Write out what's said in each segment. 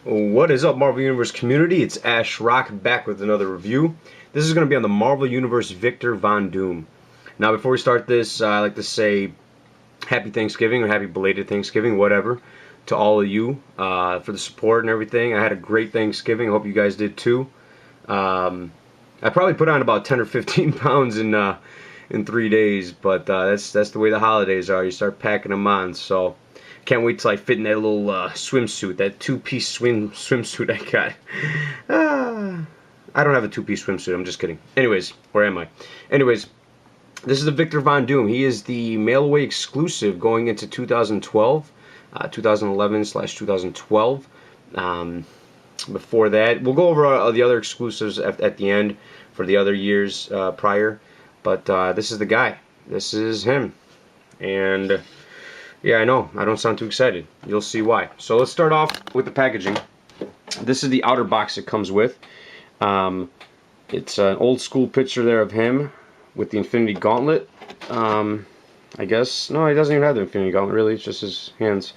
What is up, Marvel Universe community? It's Ash Rock back with another review. This is going to be on the Marvel Universe Victor Von Doom. Now, before we start this, I like to say Happy Thanksgiving or Happy Belated Thanksgiving, whatever, to all of you for the support and everything. I had a great Thanksgiving. I hope you guys did too. I probably put on about 10 or 15 pounds in 3 days, but that's the way the holidays are. You start packing them on, so. Can't wait till I fit in that little swimsuit, that two-piece swimsuit I got. I don't have a two-piece swimsuit, I'm just kidding. Anyways, where am I? Anyways, this is the Victor Von Doom. He is the mail-away exclusive going into 2012, 2011/2012. Before that, we'll go over the other exclusives at the end for the other years prior. But this is the guy. This is him. And yeah, I know, I don't sound too excited. You'll see why. So let's start off with the packaging. This is the outer box it comes with. It's an old school picture there of him with the Infinity Gauntlet. I guess, no, he doesn't even have the Infinity Gauntlet really, it's just his hands.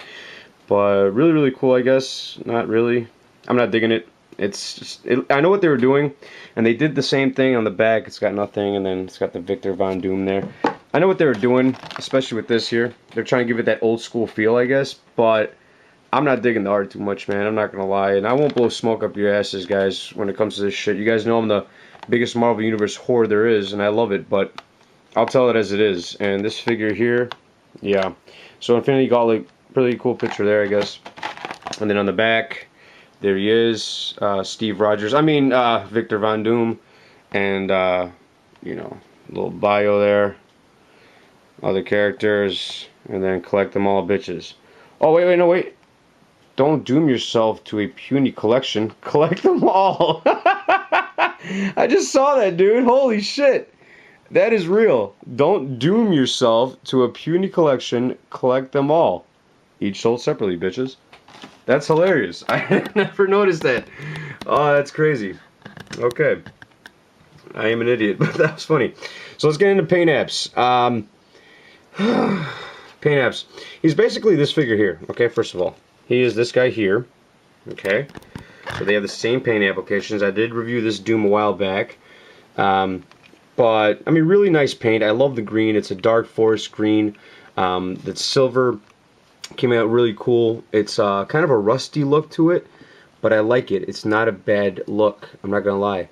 But really, really cool, I guess. Not really. I'm not digging it. It's just, I know what they were doing, and they did the same thing on the back. It's got nothing, and then it's got the Victor Von Doom there. I know what they were doing, especially with this here. They're trying to give it that old school feel, I guess, but I'm not digging the art too much, man. I'm not going to lie, and I won't blow smoke up your asses, guys, when it comes to this shit. You guys know I'm the biggest Marvel Universe whore there is, and I love it, but I'll tell it as it is. And this figure here, yeah. So Infinity Gauntlet, pretty cool picture there, I guess. And then on the back, there he is, Steve Rogers. I mean, Victor Von Doom, and, you know, little bio there. Other characters, and then collect them all, bitches. Oh, wait. Don't doom yourself to a puny collection. Collect them all. I just saw that, dude. Holy shit. That is real. Don't doom yourself to a puny collection. Collect them all. Each sold separately, bitches. That's hilarious. I never noticed that. Oh, that's crazy. Okay. I am an idiot, but that was funny. So let's get into paint apps. Paint apps. He's basically this figure here, okay, first of all. He is this guy here, okay. So they have the same paint applications. I did review this Doom a while back. But, I mean, really nice paint. I love the green. It's a dark forest green. The silver came out really cool. It's kind of a rusty look to it, but I like it. It's not a bad look, I'm not going to lie.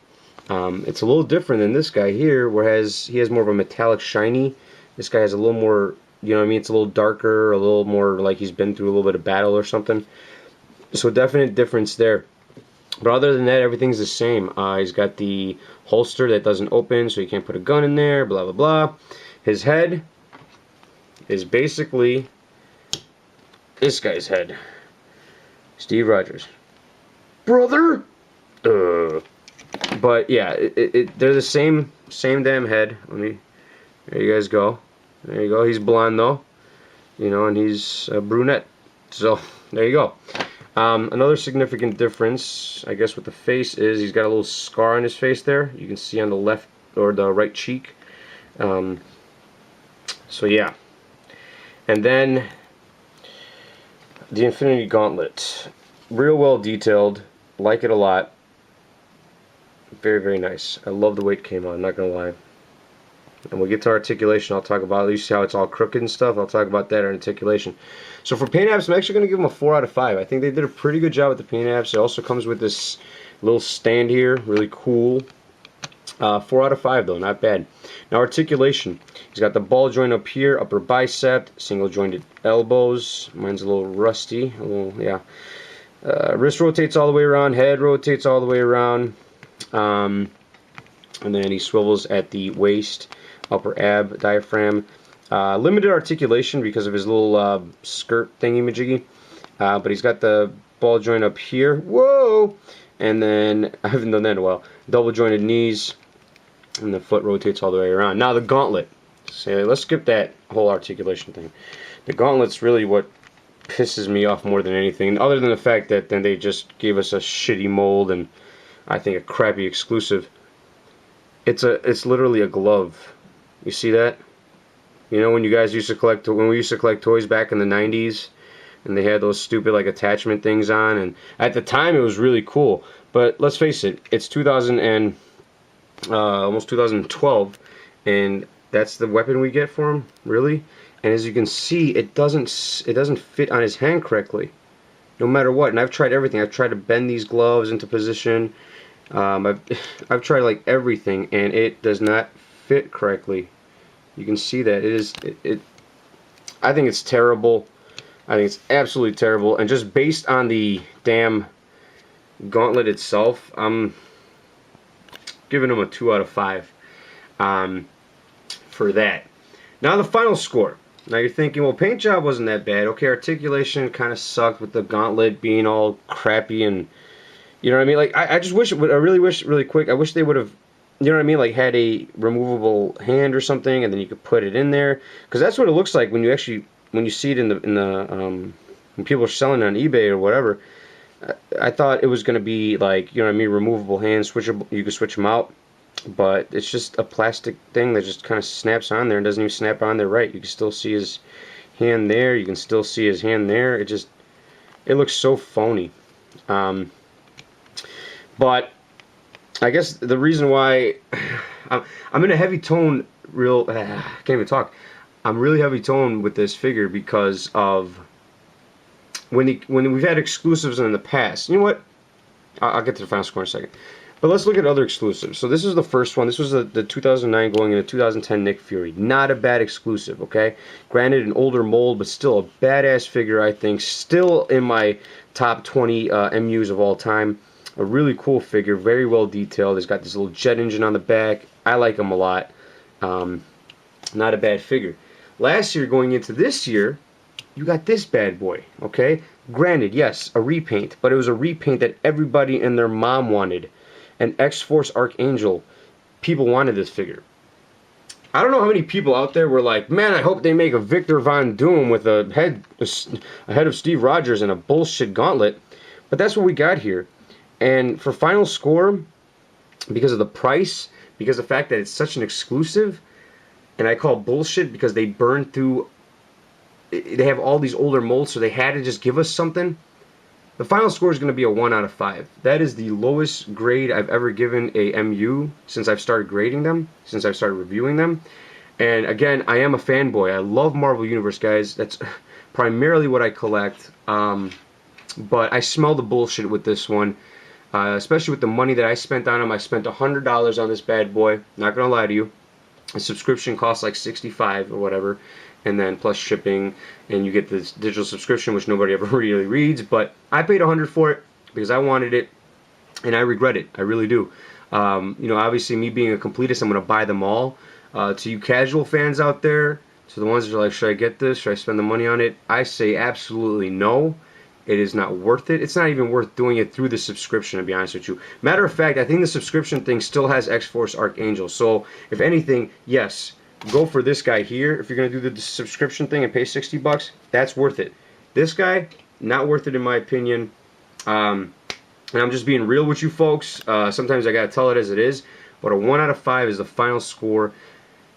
It's a little different than this guy here, whereas he has more of a metallic shiny. This guy has a little more, you know what I mean, it's a little darker, a little more like he's been through a little bit of battle or something. So definite difference there. But other than that, everything's the same. He's got the holster that doesn't open, so you can't put a gun in there, blah, blah, blah. His head is basically this guy's head. Steve Rogers. Brother! But yeah, they're the same damn head. There you guys go. There you go. He's blonde though, you know, and he's a brunette. So there you go. Another significant difference, I guess, with the face is he's got a little scar on his face there. You can see on the left or the right cheek. So yeah. And then the Infinity Gauntlet, real well detailed. Like it a lot. Very, very nice. I love the way it came out. I'm not gonna lie. And we'll get to articulation. I'll talk about, you see how it's all crooked and stuff. I'll talk about that in articulation. So for paint apps, I'm actually going to give them a 4 out of 5. I think they did a pretty good job with the paint apps. It also comes with this little stand here. Really cool. 4 out of 5 though. Not bad. Now articulation. He's got the ball joint up here. Upper bicep. Single jointed elbows. Mine's a little rusty. A little, yeah. Wrist rotates all the way around. Head rotates all the way around. And then he swivels at the waist. Upper ab, diaphragm. Limited articulation because of his little skirt thingy-majiggy. But he's got the ball joint up here. Whoa! And then, I haven't done that in a while. Double jointed knees. And the foot rotates all the way around. Now the gauntlet. So let's skip that whole articulation thing. The gauntlet's really what pisses me off more than anything. Other than the fact that then they just gave us a shitty mold and I think a crappy exclusive. It's literally a glove. You see that? You know when you guys used to collect, when we used to collect toys back in the 90s, and they had those stupid like attachment things on, and at the time it was really cool. But let's face it, it's 2000 and almost 2012, and that's the weapon we get for him, really. And as you can see, it doesn't fit on his hand correctly, no matter what. And I've tried everything. I've tried to bend these gloves into position. I've tried like everything, and it does not fit correctly. You can see that I think it's terrible. I think it's absolutely terrible. And just based on the damn gauntlet itself, I'm giving him a 2 out of 5 for that. Now the final score. Now you're thinking, well, paint job wasn't that bad. Okay, articulation kind of sucked with the gauntlet being all crappy, and you know what I mean? Like, I just wish, I really wish, really quick, I wish they would have, you know what I mean? Like, had a removable hand or something, and then you could put it in there. Because that's what it looks like when you actually, when you see it when people are selling it on eBay or whatever. I thought it was going to be like, you know what I mean, removable hands, switchable, you could switch them out. But it's just a plastic thing that just kind of snaps on there and doesn't even snap on there right. You can still see his hand there. You can still see his hand there. It looks so phony. But I guess the reason why I'm in a heavy tone, I can't even talk. I'm really heavy tone with this figure because of when we've had exclusives in the past. You know what? I'll get to the final score in a second. But let's look at other exclusives. So this is the first one. This was the 2009 going into 2010 Nick Fury. Not a bad exclusive, okay? Granted, an older mold, but still a badass figure, I think. Still in my top 20 MUs of all time. A really cool figure, very well detailed. It's got this little jet engine on the back. I like him a lot. Not a bad figure. Last year, going into this year, you got this bad boy, okay? Granted, yes, a repaint, but it was a repaint that everybody and their mom wanted. An X-Force Archangel. People wanted this figure. I don't know how many people out there were like, man, I hope they make a Victor Von Doom with a head of Steve Rogers and a bullshit gauntlet. But that's what we got here. And for final score, because of the price, because of the fact that it's such an exclusive, and I call bullshit because they burned through, they have all these older molds, so they had to just give us something. The final score is going to be a 1 out of 5. That is the lowest grade I've ever given a MU since I've started grading them, since I've started reviewing them. And again, I am a fanboy. I love Marvel Universe, guys. That's primarily what I collect. But I smell the bullshit with this one, especially with the money that I spent on them. I spent $100 on this bad boy. Not going to lie to you. A subscription costs like $65 or whatever, and then plus shipping, and you get this digital subscription, which nobody ever really reads. But I paid $100 for it because I wanted it, and I regret it. I really do. You know, obviously, me being a completist, I'm going to buy them all. To you casual fans out there, to the ones that are like, should I get this? Should I spend the money on it? I say absolutely no. It is not worth it. It's not even worth doing it through the subscription, to be honest with you. Matter of fact, I think the subscription thing still has X-Force Archangel. So, if anything, yes, go for this guy here. If you're going to do the subscription thing and pay $60, that's worth it. This guy, not worth it in my opinion. And I'm just being real with you folks. Sometimes I got to tell it as it is. But a 1 out of 5 is the final score.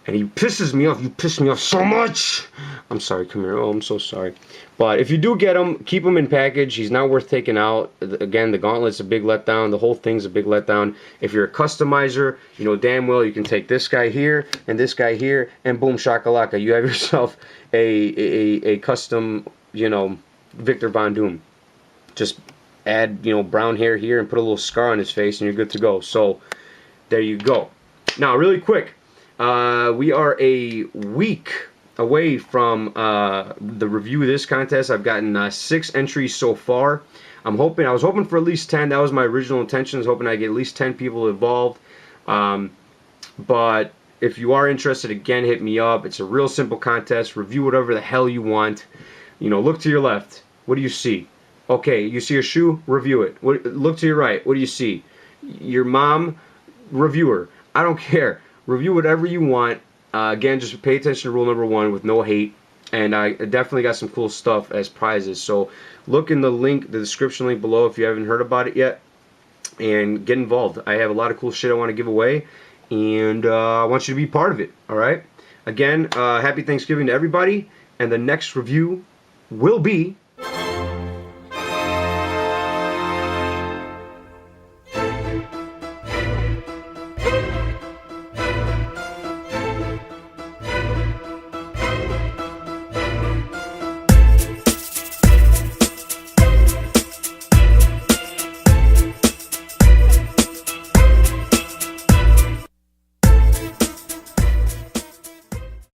And he pisses me off. You piss me off so much. I'm sorry, come here. Oh, I'm so sorry. But if you do get him, keep him in package. He's not worth taking out. Again, the gauntlet's a big letdown. The whole thing's a big letdown. If you're a customizer, you know damn well you can take this guy here and this guy here, and boom, shakalaka. You have yourself a custom, you know, Victor Von Doom. Just add, you know, brown hair here and put a little scar on his face, and you're good to go. So, there you go. Now, really quick. We are a week away from the review of this contest. I've gotten 6 entries so far. I was hoping for at least 10. That was my original intention. I was hoping I'd get at least 10 people involved. But if you are interested, again, hit me up. It's a real simple contest. Review whatever the hell you want. You know, look to your left. What do you see? Okay, you see a shoe? Review it. Look to your right. What do you see? Your mom? Review her. I don't care. Review whatever you want. Again, just pay attention to rule number 1 with no hate. And I definitely got some cool stuff as prizes. So look in the link, the description link below if you haven't heard about it yet. And get involved. I have a lot of cool shit I want to give away. And I want you to be part of it. Alright? Again, happy Thanksgiving to everybody. And the next review will be